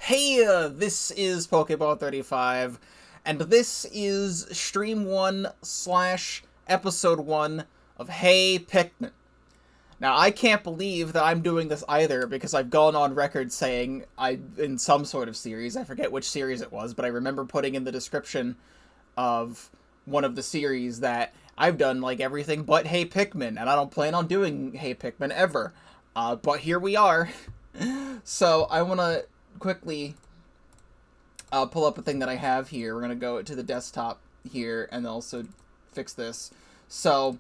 Heya! This is Pokeball35, and this is Stream 1 slash Episode 1 of Hey Pikmin. Now, I can't believe that I'm doing this either, because I've gone on record saying, in some sort of series, I forget which series it was, but I remember putting in the description of one of the series that I've done, like, everything but Hey Pikmin, and I don't plan on doing Hey Pikmin ever. But here we are. So, I want to quickly pull up a thing that I have here. We're going to go to the desktop here and also fix this. So,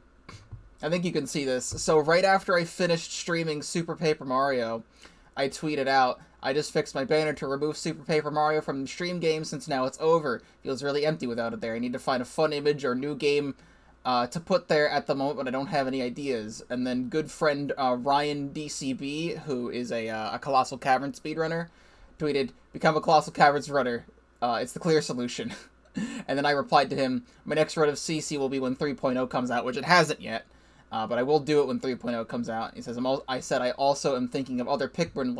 I think you can see this. So, right after I finished streaming Super Paper Mario, I tweeted out, I just fixed my banner to remove Super Paper Mario from the stream game since now it's over. Feels really empty without it there. I need to find a fun image or new game to put there at the moment, but I don't have any ideas. And then good friend Ryan DCB, who is a Colossal Cavern speedrunner, tweeted, become a Colossal Caverns runner. It's the clear solution. And then I replied to him, my next run of CC will be when 3.0 comes out, which it hasn't yet. But I will do it when 3.0 comes out. He says, I also am thinking of other Pikmin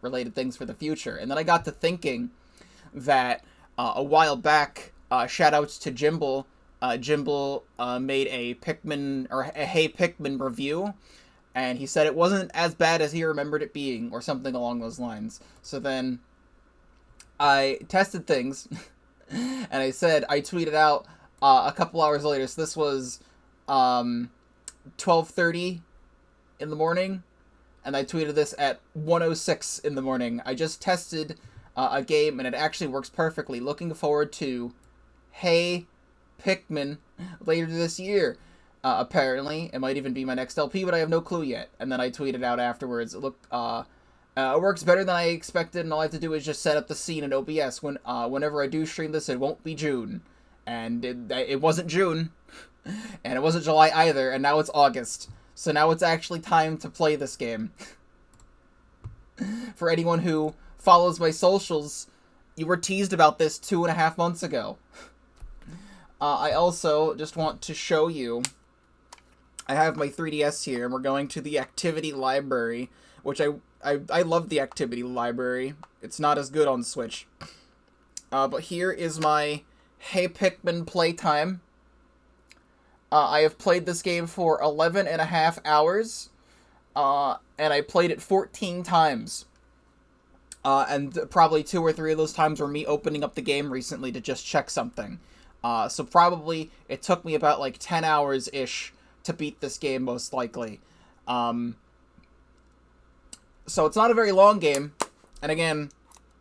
related things for the future. And then I got to thinking that a while back, shoutouts to Jimble. Jimble made a Pikmin, or a Hey Pikmin review, and he said it wasn't as bad as he remembered it being, or something along those lines. So then I tested things, and I tweeted out a couple hours later, so this was 12:30 in the morning, and I tweeted this at 1:06 in the morning. I just tested a game, and it actually works perfectly. Looking forward to Hey Pikmin later this year. Apparently, it might even be my next LP, but I have no clue yet. And then I tweeted out afterwards, it works better than I expected, and all I have to do is just set up the scene in OBS. Whenever I do stream this, it won't be June. And it wasn't June, and it wasn't July either, and now it's August. So now it's actually time to play this game. For anyone who follows my socials, you were teased about this 2.5 months ago. I also just want to show you, I have my 3DS here, and we're going to the activity library, which I love the activity library. It's not as good on Switch. But here is my Hey Pikmin playtime. I have played this game for 11.5 hours, and I played it 14 times. And probably 2 or 3 of those times were me opening up the game recently to just check something. So probably it took me about like 10 hours-ish to beat this game, most likely. So it's not a very long game. And again,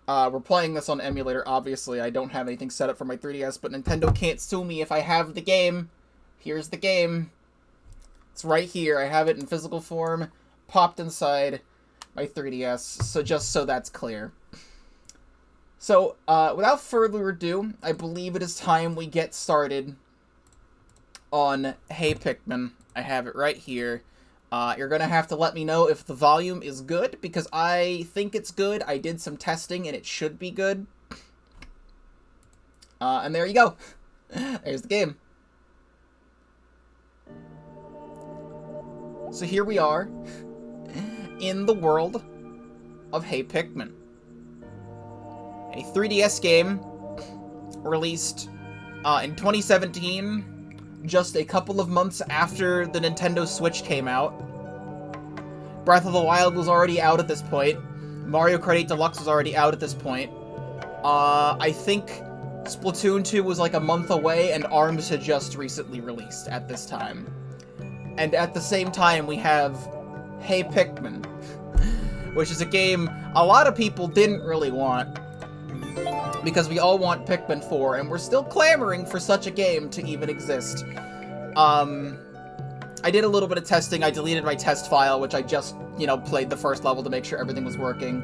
we're playing this on emulator, obviously. I don't have anything set up for my 3DS, but Nintendo can't sue me if I have the game. Here's the game. It's right here. I have it in physical form, popped inside my 3DS, so just so that's clear. So, without further ado, I believe it is time we get started on Hey Pikmin. I have it right here. You're gonna have to let me know if the volume is good, because I think it's good. I did some testing, and it should be good. And there you go. There's the game. So here we are, in the world of Hey Pikmin. A 3DS game released in 2017, just a couple of months after the Nintendo Switch came out. Breath of the Wild was already out at this point. Mario Kart 8 Deluxe was already out at this point. I think Splatoon 2 was like a month away, and ARMS had just recently released at this time. And at the same time, we have Hey Pikmin, which is a game a lot of people didn't really want, because we all want Pikmin 4, and we're still clamoring for such a game to even exist. I did a little bit of testing. I deleted my test file, which I just, played the first level to make sure everything was working.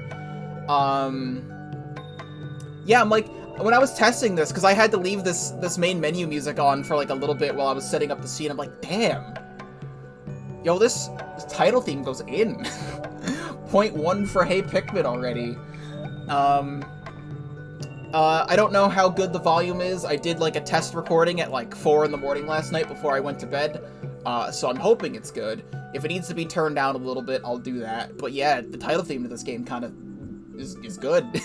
Yeah, I'm like, when I was testing this, because I had to leave this main menu music on for like a little bit while I was setting up the scene, I'm like, damn. Yo, this title theme goes in. Point 1 for Hey Pikmin already. I don't know how good the volume is. I did like a test recording at like 4 in the morning last night before I went to bed. So I'm hoping it's good. If it needs to be turned down a little bit, I'll do that. But yeah, the title theme to this game kind of is good.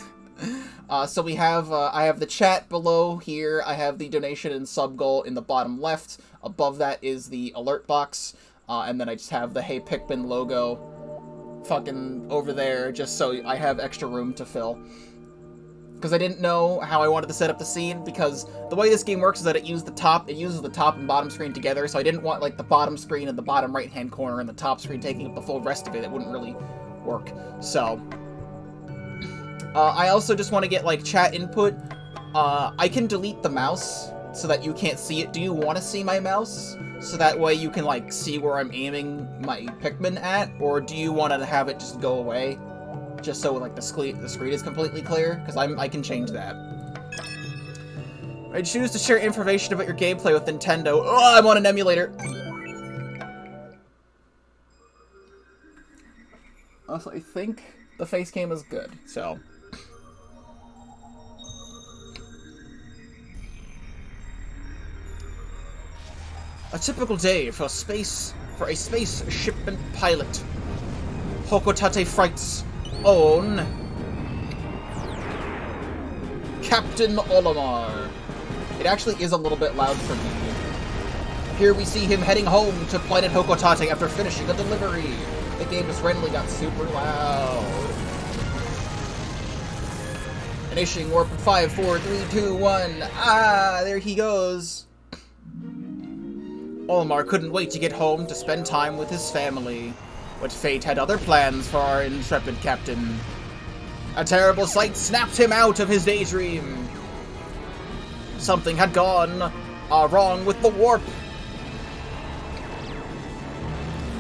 So we have, I have the chat below here, I have the donation and sub goal in the bottom left, above that is the alert box, and then I just have the Hey Pikmin logo fucking over there, just so I have extra room to fill. Because I didn't know how I wanted to set up the scene, because the way this game works is that it uses the top and bottom screen together, so I didn't want, like, the bottom screen in the bottom right-hand corner and the top screen taking up the full rest of it. It wouldn't really work. So, I also just want to get, like, chat input. I can delete the mouse so that you can't see it. Do you want to see my mouse? So that way you can, like, see where I'm aiming my Pikmin at? Or do you want to have it just go away? Just so, like, the screen is completely clear? Because I can change that. I choose to share information about your gameplay with Nintendo. Oh, I'm on an emulator! Also, I think the face cam is good, so... A typical day for a space shipment pilot. Hokotate Fright's own Captain Olimar. It actually is a little bit loud for me. Here we see him heading home to planet Hokotate after finishing a delivery. The game just randomly got super loud. Initiating warp in 5, 4, 3, 2, 1. Ah, there he goes. Olimar couldn't wait to get home to spend time with his family. But fate had other plans for our intrepid captain. A terrible sight snapped him out of his daydream. Something had gone wrong with the warp.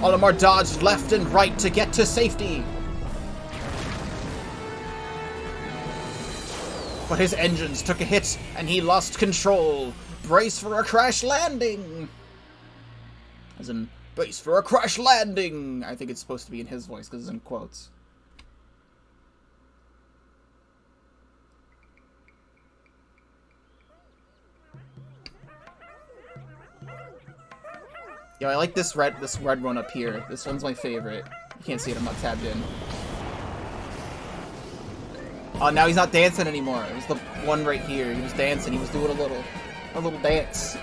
Olimar dodged left and right to get to safety. But his engines took a hit and he lost control. Brace for a crash landing! As in, brace for a crash landing! I think it's supposed to be in his voice because it's in quotes. Yo, I like this red one up here. This one's my favorite. You can't see it, I'm not tabbed in. Oh, now he's not dancing anymore. It was the one right here. He was dancing. He was doing a little dance.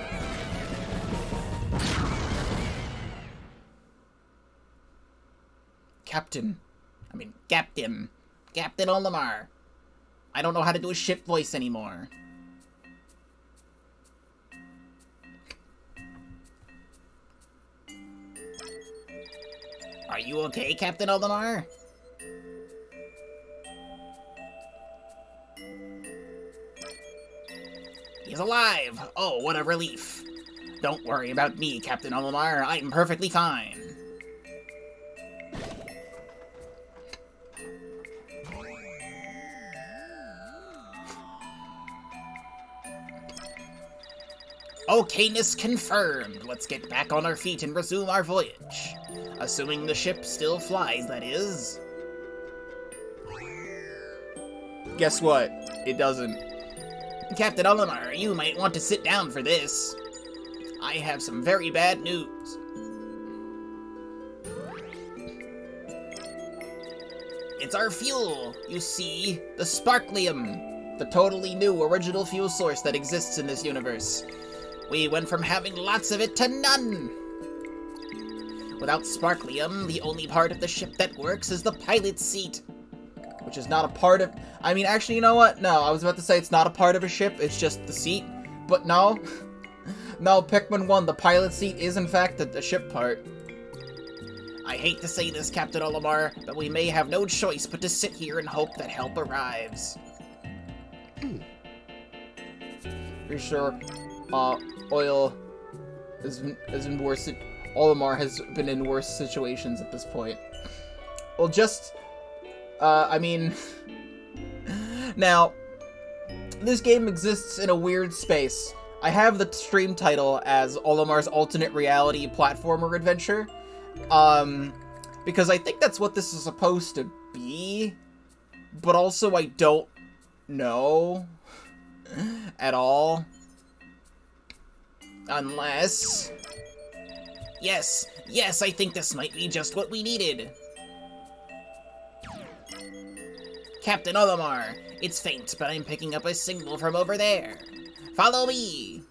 Captain Olimar. I don't know how to do a ship voice anymore. Are you okay, Captain Olimar? He's alive! Oh, what a relief. Don't worry about me, Captain Olimar. I'm perfectly fine. Okayness confirmed. Let's get back on our feet and resume our voyage. Assuming the ship still flies, that is. Guess what? It doesn't. Captain Olimar, you might want to sit down for this. I have some very bad news. It's our fuel. You see, the Sparklium, the totally new original fuel source that exists in this universe. We went from having lots of it to none. Without Sparklium, the only part of the ship that works is the pilot's seat. Which is not a part of... I mean, actually, you know what? No, I was about to say it's not a part of a ship, it's just the seat. But no. No, Pikmin 1, the pilot seat is in fact a ship part. I hate to say this, Captain Olimar, but we may have no choice but to sit here and hope that help arrives. Pretty sure, Oil is in worse... Olimar has been in worse situations at this point. Well, just... I mean... Now, this game exists in a weird space. I have the stream title as Olimar's alternate reality platformer adventure. Because I think that's what this is supposed to be. But also I don't know at all. Unless... Yes, I think this might be just what we needed. Captain Olimar. It's faint, but I'm picking up a signal from over there. Follow me!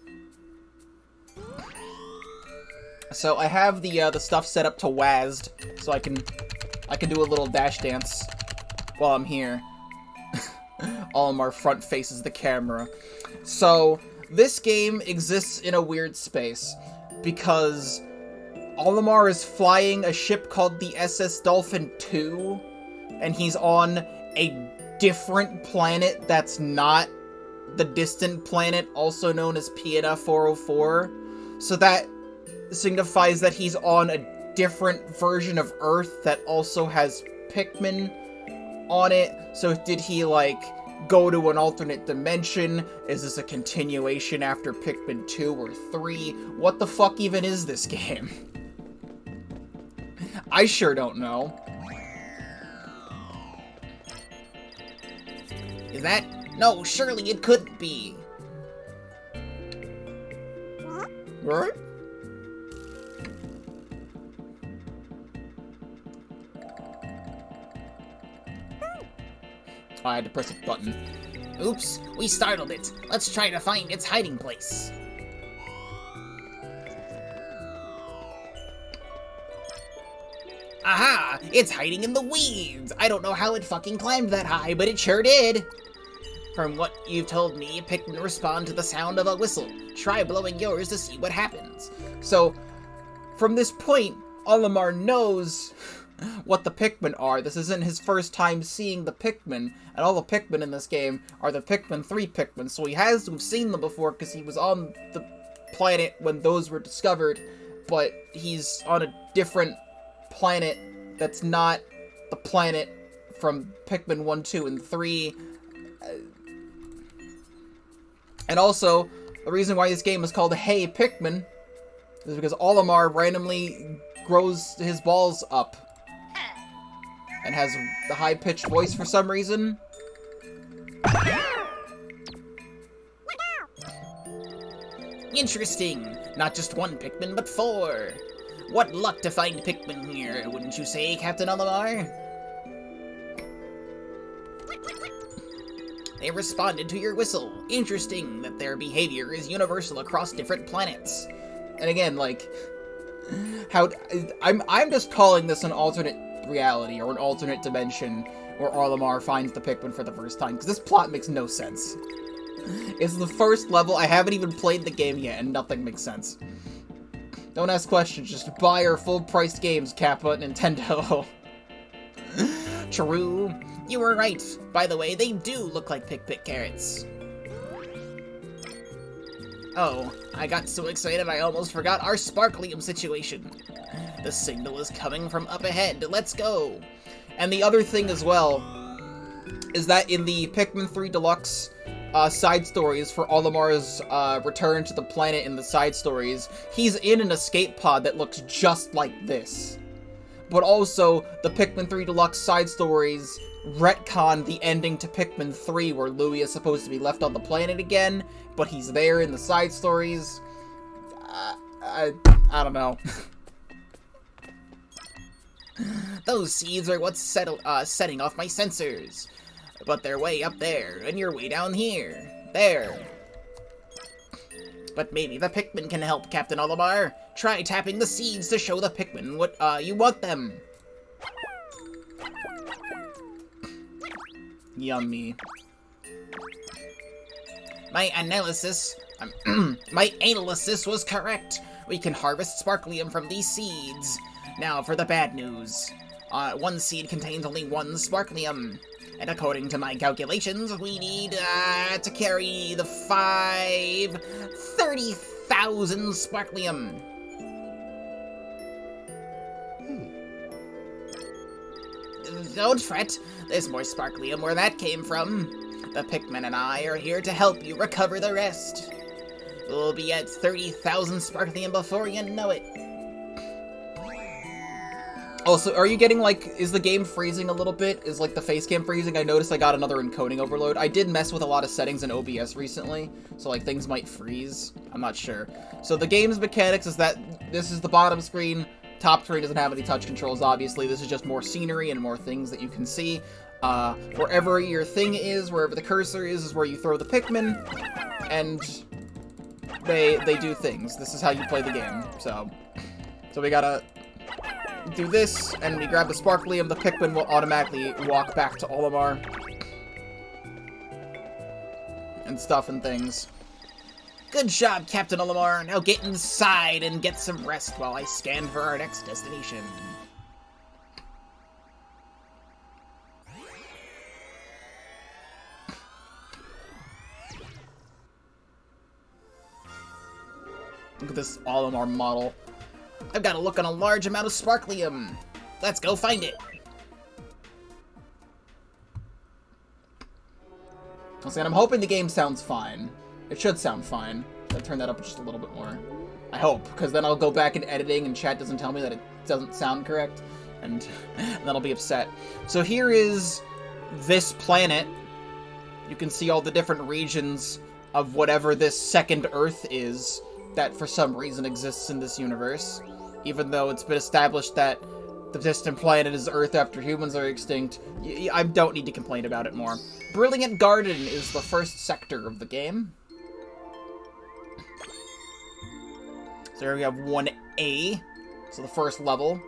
So I have the stuff set up to WASD, so I can do a little dash dance while I'm here. Olimar front faces the camera. So, this game exists in a weird space, because Olimar is flying a ship called the SS Dolphin II, and he's on a different planet that's not the distant planet, also known as Pieta 404. So that signifies that he's on a different version of Earth that also has Pikmin on it. So did he, like, go to an alternate dimension? Is this a continuation after Pikmin 2 or 3? What the fuck even is this game? I sure don't know. Is that? No, surely it couldn't be. What? I had to press a button. Oops, we startled it. Let's try to find its hiding place. Aha! It's hiding in the weeds! I don't know how it fucking climbed that high, but it sure did! From what you've told me, Pikmin respond to the sound of a whistle. Try blowing yours to see what happens. So, from this point, Olimar knows what the Pikmin are. This isn't his first time seeing the Pikmin, and all the Pikmin in this game are the Pikmin 3 Pikmin, so he has to have seen them before because he was on the planet when those were discovered, but he's on a different planet that's not the planet from Pikmin 1, 2, and 3. And also, the reason why this game is called Hey Pikmin is because Olimar randomly grows his balls up and has the high-pitched voice for some reason. Interesting. Not just one Pikmin, but 4. What luck to find Pikmin here, wouldn't you say, Captain Olimar? They responded to your whistle. Interesting that their behavior is universal across different planets. And again, like, how I'm just calling this an alternate reality or an alternate dimension where Olimar finds the Pikmin for the first time, because this plot makes no sense. It's the first level. I haven't even played the game yet, and nothing makes sense. Don't ask questions, just buy our full-priced games, Kappa, Nintendo. True. You were right. By the way, they do look like Pick carrots. Oh, I got so excited I almost forgot our Sparklium situation. The signal is coming from up ahead. Let's go. And the other thing as well is that in the Pikmin 3 Deluxe side stories for Olimar's return to the planet in the side stories, he's in an escape pod that looks just like this. But also, the Pikmin 3 Deluxe side stories retcon the ending to Pikmin 3 where Louie is supposed to be left on the planet again, but he's there in the side stories. I don't know. Those seeds are what's setting off my sensors. But they're way up there, and you're way down here. There. But maybe the Pikmin can help, Captain Olimar. Try tapping the seeds to show the Pikmin what you want them. Yummy. My analysis was correct. We can harvest Sparklium from these seeds. Now for the bad news. One seed contains only 1 Sparklium. And according to my calculations, we need to carry the 30,000 Sparklium. Don't fret, there's more Sparklium where that came from. The Pikmin and I are here to help you recover the rest. We'll be at 30,000 Sparklium before you know it. Also, are you getting, like, is the game freezing a little bit? Is, like, the face cam freezing? I noticed I got another encoding overload. I did mess with a lot of settings in OBS recently, so, like, things might freeze. I'm not sure. So the game's mechanics is that this is the bottom screen. Top screen doesn't have any touch controls, obviously. This is just more scenery and more things that you can see. Wherever your thing is, wherever the cursor is where you throw the Pikmin, and they do things. This is how you play the game. So we gotta do this, and we grab the Sparklium, the Pikmin will automatically walk back to Olimar. And stuff and things. Good job, Captain Olimar. Now get inside and get some rest while I scan for our next destination. Look at this Olimar model. I've got to look on a large amount of Sparklium. Let's go find it. And I'm hoping the game sounds fine. It should sound fine. I'll turn that up just a little bit more. I hope, because then I'll go back in editing and chat doesn't tell me that it doesn't sound correct, and then I'll be upset. So here is this planet. You can see all the different regions of whatever this second Earth is that for some reason exists in this universe. Even though it's been established that the distant planet is Earth after humans are extinct, I don't need to complain about it more. Brilliant Garden is the first sector of the game. So here we have 1A, so the first level.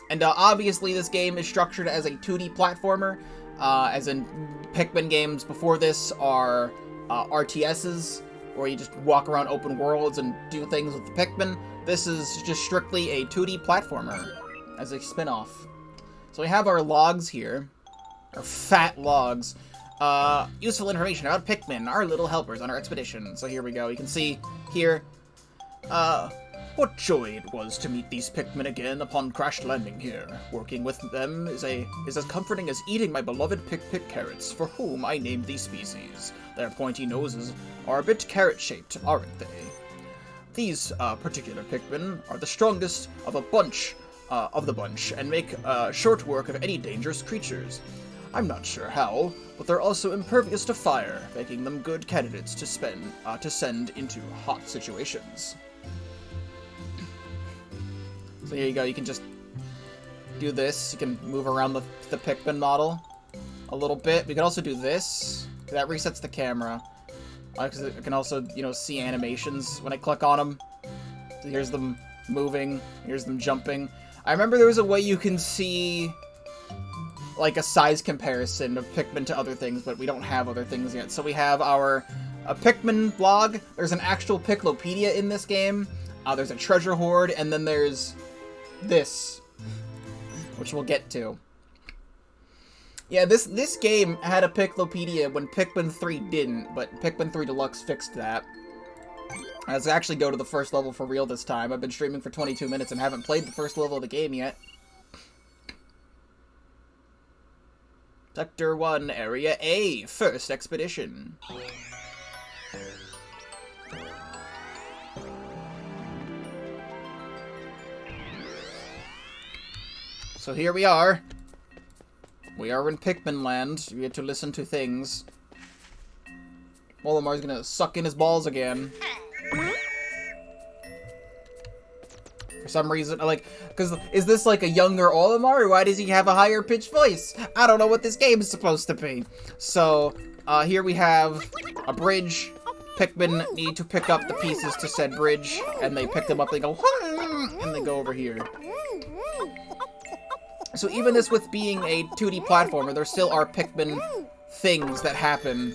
And obviously this game is structured as a 2D platformer, as in Pikmin games before this are RTSs, where you just walk around open worlds and do things with the Pikmin. This is just strictly a 2D platformer, as a spin-off. So we have our logs here, our fat logs. Useful information about Pikmin, our little helpers on our expedition. So here we go. You can see here, what joy it was to meet these Pikmin again upon crash landing here. Working with them is as comforting as eating my beloved Pick carrots, for whom I named these species. Their pointy noses are a bit carrot-shaped, aren't they? These particular Pikmin are the strongest of the bunch, and make short work of any dangerous creatures. I'm not sure how, but they're also impervious to fire, making them good candidates to send into hot situations. So here you go, you can just do this. You can move around the Pikmin model a little bit. We can also do this. That resets the camera. Because I can also, see animations when I click on them. So here's them moving, here's them jumping. I remember there was a way you can see, like, a size comparison of Pikmin to other things, but we don't have other things yet. So we have our Pikmin blog. There's an actual Piklopedia in this game. There's a treasure hoard, and then there's this, which we'll get to. Yeah, this game had a Piklopedia when Pikmin 3 didn't, but Pikmin 3 Deluxe fixed that. Let's actually go to the first level for real this time. I've been streaming for 22 minutes and haven't played the first level of the game yet. Sector 1, Area A, First Expedition. So here we are. We are in Pikmin land. We have to listen to things. Olimar's gonna suck in his balls again. For some reason, because is this like a younger Olimar, or why does he have a higher pitched voice? I don't know what this game is supposed to be. So, here we have a bridge. Pikmin need to pick up the pieces to said bridge, and they pick them up, they go, and they go over here. So even this with being a 2D platformer, there still are Pikmin things that happen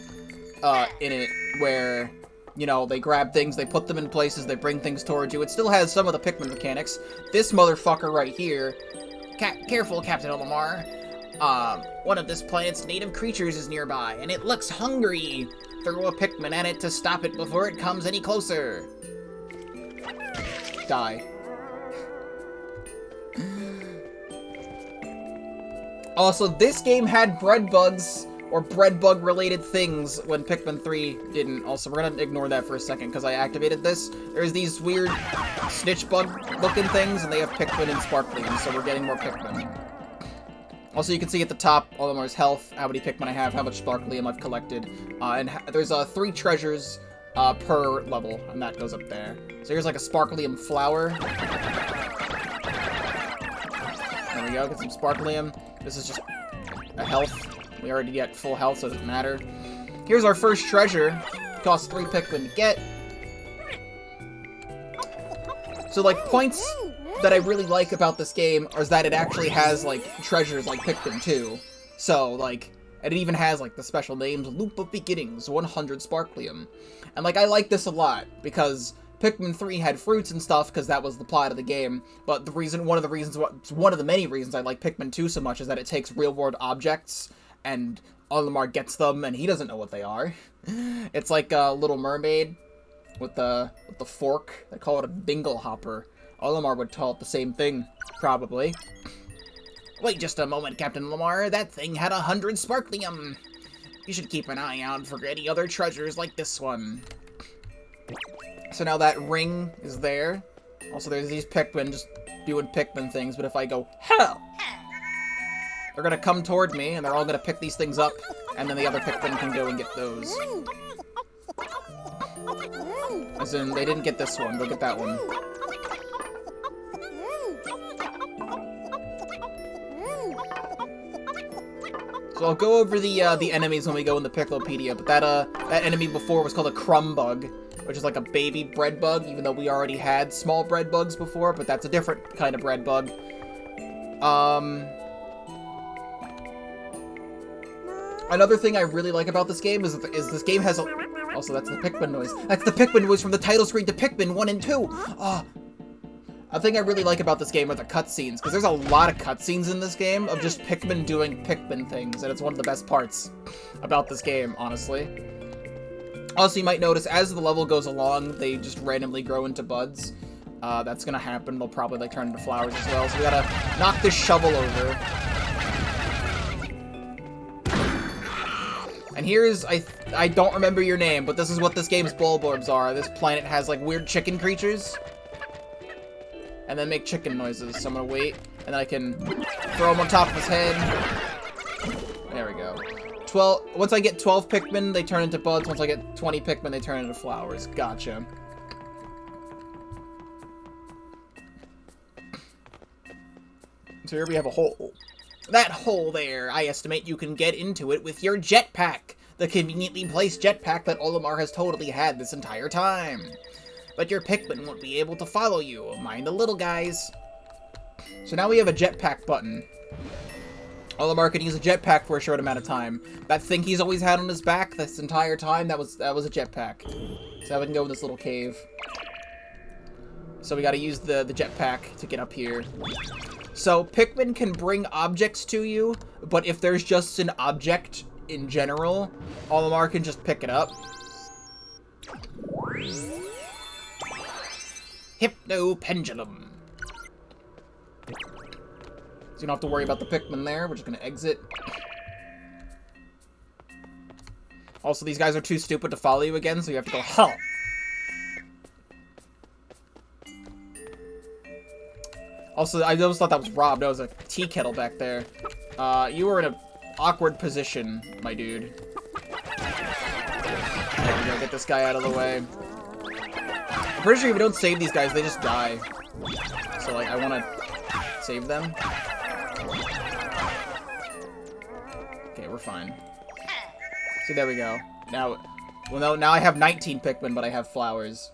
in it, where, they grab things, they put them in places, they bring things towards you. It still has some of the Pikmin mechanics. This motherfucker right here, careful, Captain Olimar. One of this planet's native creatures is nearby, and it looks hungry. Throw a Pikmin at it to stop it before it comes any closer. Die. Also, this game had bread bugs, or bread bug related things, when Pikmin 3 didn't. Also, we're gonna ignore that for a second, because I activated this. There's these weird snitch bug looking things, and they have Pikmin and Sparklium, so we're getting more Pikmin. Also, you can see at the top, Olimar's health, how many Pikmin I have, how much Sparklium I've collected, and there's 3 treasures per level, and that goes up there. So here's like a Sparklium flower. There we go, get some Sparklium. This is just a health. We already get full health, so it doesn't matter. Here's our first treasure. It costs 3 Pikmin to get. So, like, points that I really like about this game is that it actually has, like, treasures like Pikmin 2. So, like, and it even has, like, the special names, Loop of Beginnings, 100 Sparklium. And, like, I like this a lot, because Pikmin 3 had fruits and stuff, because that was the plot of the game. But one of the many reasons I like Pikmin 2 so much is that it takes real-world objects, and Olimar gets them, and he doesn't know what they are. It's like a Little Mermaid with the fork. They call it a bingle hopper. Olimar would call it the same thing, probably. Wait just a moment, Captain Lamar. That thing had 100 Sparklium. You should keep an eye out for any other treasures like this one. So now that ring is there. Also, there's these Pikmin just doing Pikmin things, but if I go, hell! They're gonna come toward me, and they're all gonna pick these things up, and then the other Pikmin can go and get those. As in, they didn't get this one, they'll get that one. So I'll go over the enemies when we go in the Picklopedia, but that enemy before was called a crumb bug, which is like a baby bread bug, even though we already had small bread bugs before, but that's a different kind of bread bug. Another thing I really like about this game is this game has a... Also, that's the Pikmin noise. That's the Pikmin noise from the title screen to Pikmin 1 and 2! A thing I really like about this game are the cutscenes, because there's a lot of cutscenes in this game of just Pikmin doing Pikmin things, and it's one of the best parts about this game, honestly. Also, you might notice, as the level goes along, they just randomly grow into buds. That's gonna happen. They'll probably, like, turn into flowers as well, so we gotta knock this shovel over. And here's, I don't remember your name, but this is what this game's Bulborbs are. This planet has, like, weird chicken creatures. And then make chicken noises, so I'm gonna wait, and I can throw him on top of his head. There we go. Once I get 12 Pikmin, they turn into buds. Once I get 20 Pikmin, they turn into flowers. Gotcha. So here we have a hole. That hole there, I estimate you can get into it with your jetpack. The conveniently placed jetpack that Olimar has totally had this entire time. But your Pikmin won't be able to follow you. Mind the little guys. So now we have a jetpack button. Olimar can use a jetpack for a short amount of time. That thing he's always had on his back this entire time, that was a jetpack. So now we can go in this little cave. So we gotta use the jetpack to get up here. So Pikmin can bring objects to you, but if there's just an object in general, Olimar can just pick it up. Hypno Pendulum. So you don't have to worry about the Pikmin there. We're just gonna exit. Also, these guys are too stupid to follow you again, so you have to go, hell. Also, I almost thought that was Rob. That was a tea kettle back there. You were in an awkward position, my dude. There we go, get this guy out of the way. I'm pretty sure if we don't save these guys, they just die. So, like, I want to save them. Okay, we're fine. See, there we go. Now, well, no, now I have 19 Pikmin, but I have flowers.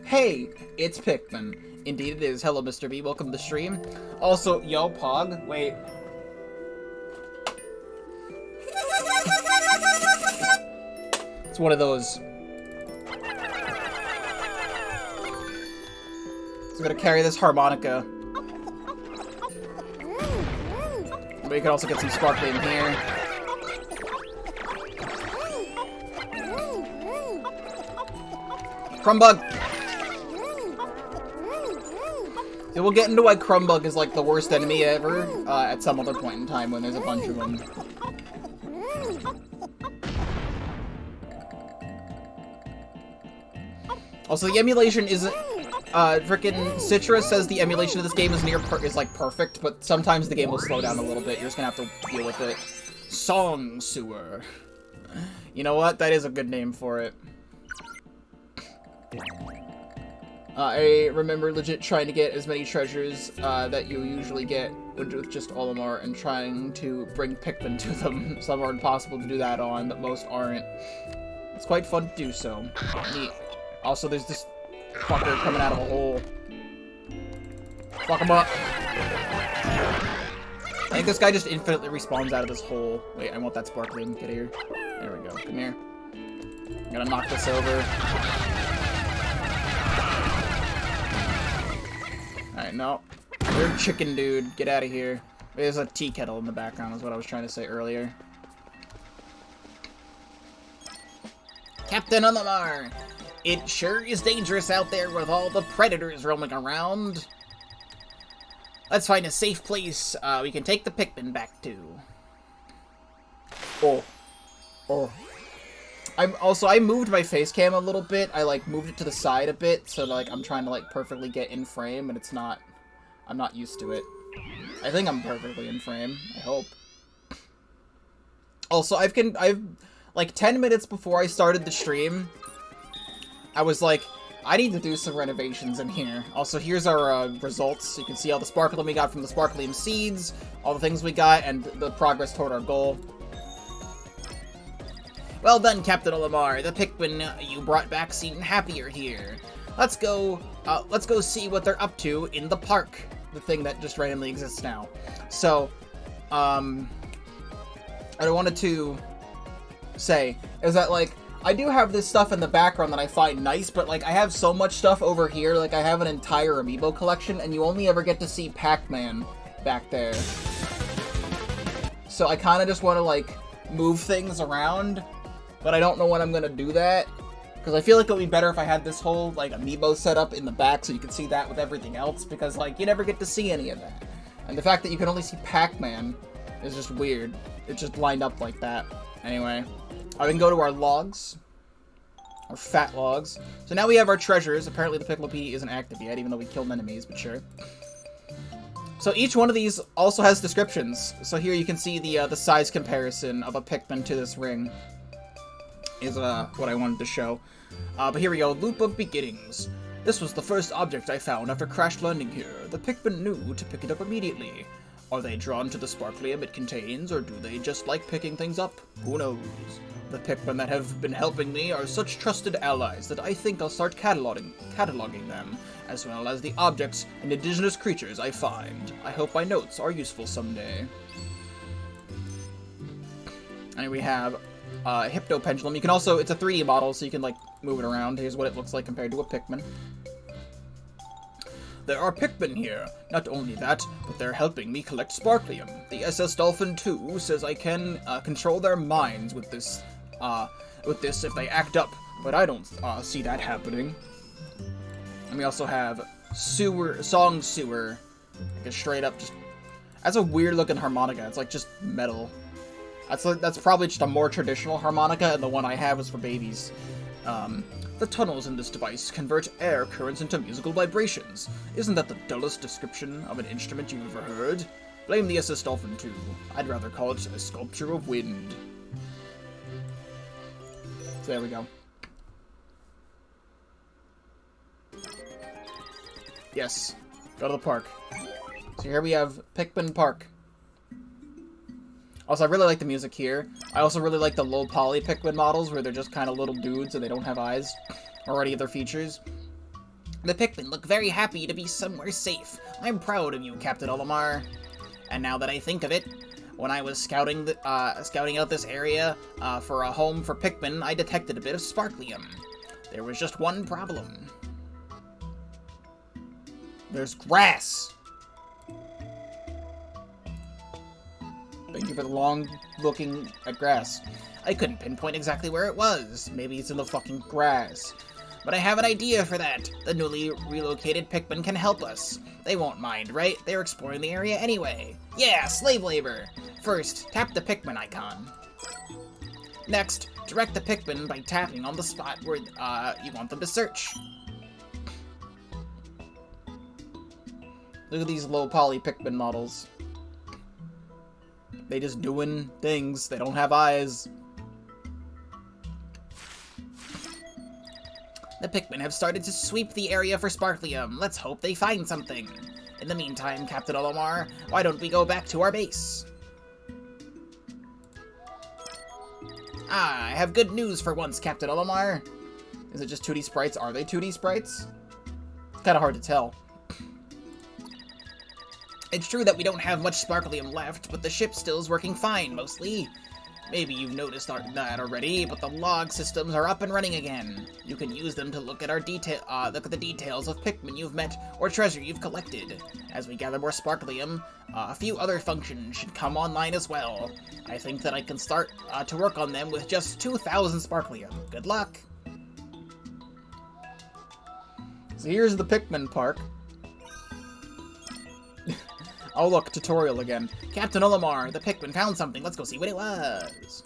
Hey, it's Pikmin. Indeed it is. Hello, Mr. B. Welcome to the stream. Also, yo, Pog. Wait. It's one of those. So I'm gonna carry this harmonica. But you can also get some sparkly in here. Crumbug! Yeah, we'll get into why Crumbug is like the worst enemy ever at some other point in time when there's a bunch of them. Also, the emulation isn't... frickin' Citra says the emulation of this game is like perfect, but sometimes the game will slow down a little bit. You're just gonna have to deal with it. Song Sewer. You know what? That is a good name for it. I remember legit trying to get as many treasures that you usually get with just Olimar and trying to bring Pikmin to them. Some are impossible to do that on, but most aren't. It's quite fun to do so. Neat. Also, there's this fucker coming out of a hole. Fuck him up. I think this guy just infinitely respawns out of this hole. Wait, I want that sparkling. Get here. There we go. Come here. I'm gonna knock this over. Alright, no. You're a chicken, dude. Get out of here. There's a tea kettle in the background, is what I was trying to say earlier. Captain Olimar! It sure is dangerous out there with all the predators roaming around. Let's find a safe place we can take the Pikmin back to. Oh. I moved my face cam a little bit. I, like, moved it to the side a bit, so, like, I'm trying to, like, perfectly get in frame, and it's not... I'm not used to it. I think I'm perfectly in frame. I hope. Also, I've, like, 10 minutes before I started the stream, I was like, I need to do some renovations in here. Also, here's our results. You can see all the sparkling we got from the sparkling seeds, all the things we got, and the progress toward our goal. Well done, Captain Olimar. The Pikmin you brought back seem happier here. Let's go see what they're up to in the park. The thing that just randomly exists now. So, what I wanted to say is that, like, I do have this stuff in the background that I find nice, but, like, I have so much stuff over here. Like, I have an entire amiibo collection, and you only ever get to see Pac-Man back there. So I kind of just want to, like, move things around, but I don't know when I'm going to do that. Because I feel like it would be better if I had this whole, like, amiibo set up in the back so you can see that with everything else, because, like, you never get to see any of that. And the fact that you can only see Pac-Man is just weird. It's just lined up like that. Anyway, we can go to our logs. Our fat logs. So now we have our treasures. Apparently the Piccolo isn't active yet, even though we killed enemies, but sure. So each one of these also has descriptions. So here you can see the size comparison of a Pikmin to this ring. Is what I wanted to show. But here we go. Loop of beginnings. This was the first object I found after crash landing here. The Pikmin knew to pick it up immediately. Are they drawn to the sparklium it contains, or do they just like picking things up? Who knows? The Pikmin that have been helping me are such trusted allies that I think I'll start cataloging them, as well as the objects and indigenous creatures I find. I hope my notes are useful someday. And we have Hypno Pendulum. You can also, it's a 3D model, so you can, like, move it around. Here's what it looks like compared to a Pikmin. There are Pikmin here. Not only that, but they're helping me collect sparklium. The SS Dolphin 2 says I can control their minds with this if they act up, but I don't see that happening. And we also have Song Sewer. Like a straight up just... That's a weird looking harmonica. It's like just metal. That's probably just a more traditional harmonica, and the one I have is for babies. The tunnels in this device convert air currents into musical vibrations. Isn't that the dullest description of an instrument you've ever heard? Blame the SS Dolphin 2. I'd rather call it a sculpture of wind. So there we go. Yes. Go to the park. So here we have Pikmin Park. Also, I really like the music here. I also really like the low poly Pikmin models where they're just kind of little dudes and they don't have eyes or any other features. The Pikmin look very happy to be somewhere safe. I'm proud of you, Captain Olimar. And now that I think of it, when I was scouting out this area for a home for Pikmin, I detected a bit of sparklium. There was just one problem. There's grass. Thank you for the long looking at grass. I couldn't pinpoint exactly where it was. Maybe it's in the fucking grass. But I have an idea for that. The newly relocated Pikmin can help us. They won't mind, right? They're exploring the area anyway. Yeah, slave labor. First, tap the Pikmin icon. Next, direct the Pikmin by tapping on the spot where you want them to search. Look at these low poly Pikmin models. They just doing things. They don't have eyes. The Pikmin have started to sweep the area for Sparklium. Let's hope they find something. In the meantime, Captain Olimar, why don't we go back to our base? Ah, I have good news for once, Captain Olimar. Is it just 2D sprites? Are they 2D sprites? It's kind of hard to tell. It's true that we don't have much Sparklium left, but the ship still is working fine, mostly. Maybe you've noticed that already, but the log systems are up and running again. You can use them to look at the details of Pikmin you've met or treasure you've collected. As we gather more Sparklium, a few other functions should come online as well. I think that I can start to work on them with just 2,000 Sparklium. Good luck! So here's the Pikmin Park. Oh look, tutorial again. Captain Olimar, the Pikmin found something. Let's go see what it was.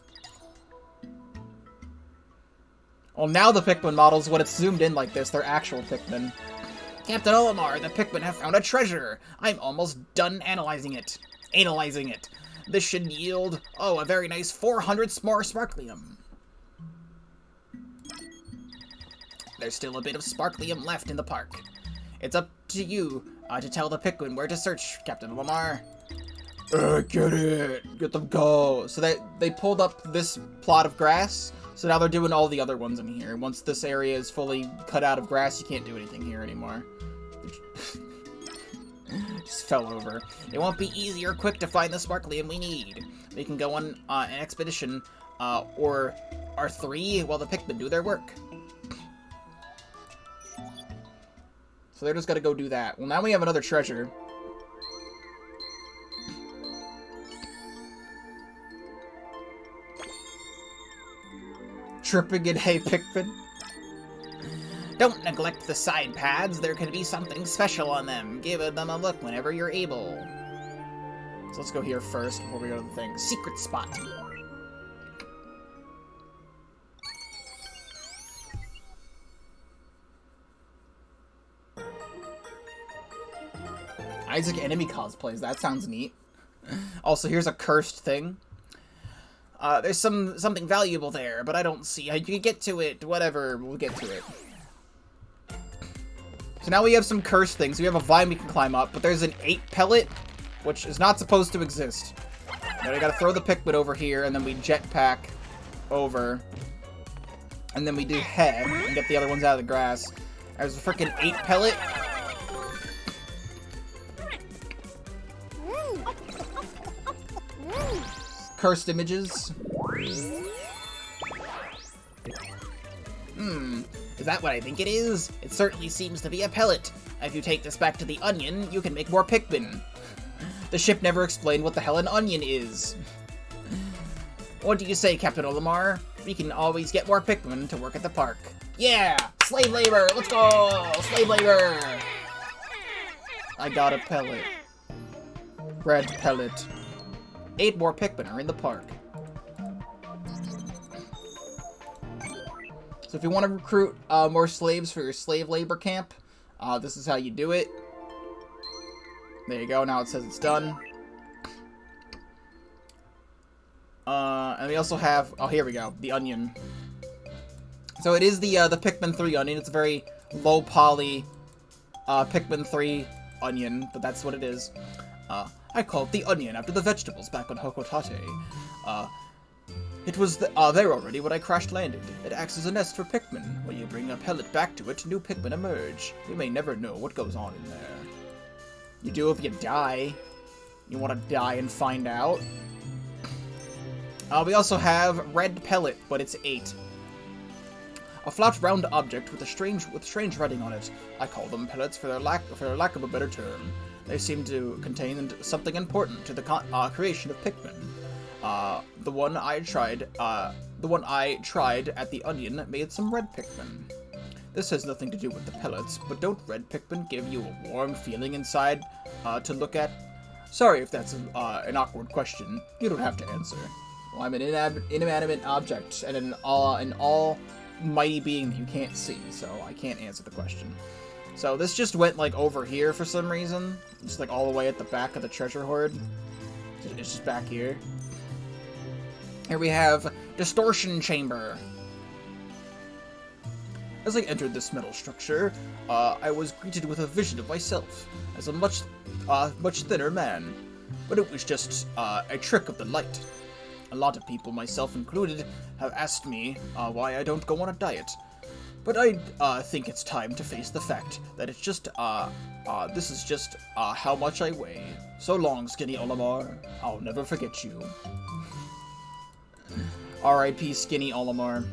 Well, now the Pikmin models, when it's zoomed in like this, they're actual Pikmin. Captain Olimar, the Pikmin have found a treasure. I'm almost done analyzing it. This should yield, a very nice 400 more Sparklium. There's still a bit of Sparklium left in the park. It's up to you to tell the Pikmin where to search, Captain Olimar. Get it! Get them go! So they pulled up this plot of grass, so now they're doing all the other ones in here. Once this area is fully cut out of grass, you can't do anything here anymore. Just fell over. It won't be easy or quick to find the Sparklium we need. We can go on an expedition, or R3 while the Pikmin do their work. So they're just gotta go do that. Well, now we have another treasure. Tripping in Hey Pikmin. Don't neglect the side pads. There could be something special on them. Give them a look whenever you're able. So let's go here first before we go to the thing. Secret spot. Isaac enemy cosplays. That sounds neat. Also, here's a cursed thing. There's something valuable there, but I don't see how you can get to it. Whatever, we'll get to it. So now we have some cursed things. We have a vine we can climb up, but there's an 8 pellet, which is not supposed to exist. Now we gotta throw the Pikmin over here, and then we jetpack over. And then we do head and get the other ones out of the grass. There's a freaking 8 pellet. Cursed images. Is that what I think it is? It certainly seems to be a pellet. If you take this back to the onion, you can make more Pikmin. The ship never explained what the hell an onion is. What do you say, Captain Olimar? We can always get more Pikmin to work at the park. Yeah! Slave labor! Let's go! Slave labor! I got a pellet. Red pellet. 8 more Pikmin are in the park. So if you want to recruit more slaves for your slave labor camp, this is how you do it. There you go, now it says it's done. And we also have, oh here we go, the onion. So it is the Pikmin 3 onion. It's a very low poly Pikmin 3 onion, but that's what it is. I called the onion after the vegetables back on Hokotate. It was there already when I crash-landed. It acts as a nest for Pikmin. When you bring a pellet back to it, new Pikmin emerge. You may never know what goes on in there. You do if you die. You want to die and find out. We also have red pellet, but it's 8. A flat, round object with strange writing on it. I call them pellets for their lack of a better term. They seem to contain something important to the creation of Pikmin. The one I tried at the onion made some red Pikmin. This has nothing to do with the pellets, but don't red Pikmin give you a warm feeling inside to look at? Sorry if that's an awkward question. You don't have to answer. Well, I'm an inanimate object and an almighty being that you can't see, so I can't answer the question. So this just went like over here for some reason. Just like all the way at the back of the treasure hoard. It's just back here. Here we have Distortion Chamber. As I entered this metal structure, I was greeted with a vision of myself as a much thinner man. But it was just a trick of the light. A lot of people, myself included, have asked me why I don't go on a diet. But I think it's time to face the fact that it's just, this is just how much I weigh. So long, skinny Olimar. I'll never forget you. R.I.P. Skinny Olimar.